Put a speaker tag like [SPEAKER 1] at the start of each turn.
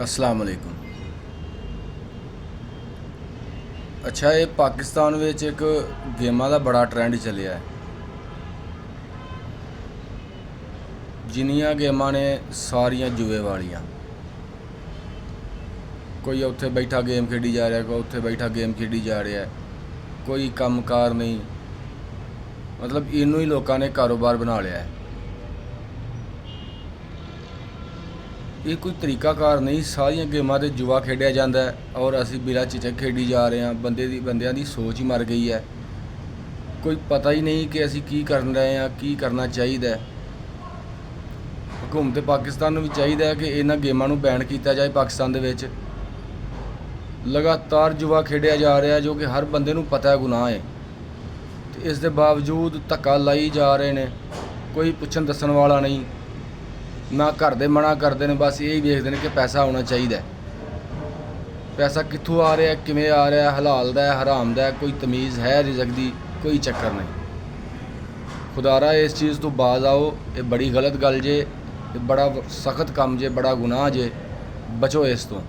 [SPEAKER 1] अस्सलाम वालेकुम। अच्छा, ये पाकिस्तान विच एक गेमां दा बड़ा ट्रेंड चलिया है। जिन्नियां गेमां ने सारियां जुए वालियां। कोई उत्थे बैठा गेम खेडी जा रहा है, कोई उत्थे बैठा गेम खेडी जा रहा है, कोई कम कार नहीं। मतलब इनू ही लोगों ने कारोबार बना लिया है। ये कोई तरीकाकार नहीं, सारियां गेमां ते जुआ खेडिया जाता है और असी बिला झिझक खेडी जा रहे हैं। बंदियां दी सोच ही मर गई है। कोई पता ही नहीं कि असी की कर रहे हैं, की करना चाहिए। हुकूमत पाकिस्तान नूं भी चाहिए कि इन्हां गेमां नूं बैन किया जाए। पाकिस्तान दे विच लगातार जुआ खेडिया जा रहा है, जो कि हर बंदे नूं पता है गुनाह है। तो इस दे बावजूद धक्का लाई जा रहे हैं। कोई पुछन दसन वाला नहीं, ना घर दे मना करते हैं, बस यही देखते हैं कि पैसा आना चाहिए। पैसा कित्थों आ रहा है, किवें आ रहा है, हलाल दा है, हराम दा है, कोई तमीज़ है रिज़क दी? कोई चक्कर नहीं। खुदारा इस चीज़ तो बाज आओ, ये बड़ी गलत गल जे, ये बड़ा सख्त काम जे, बड़ा गुनाह जे। बचो इस तो।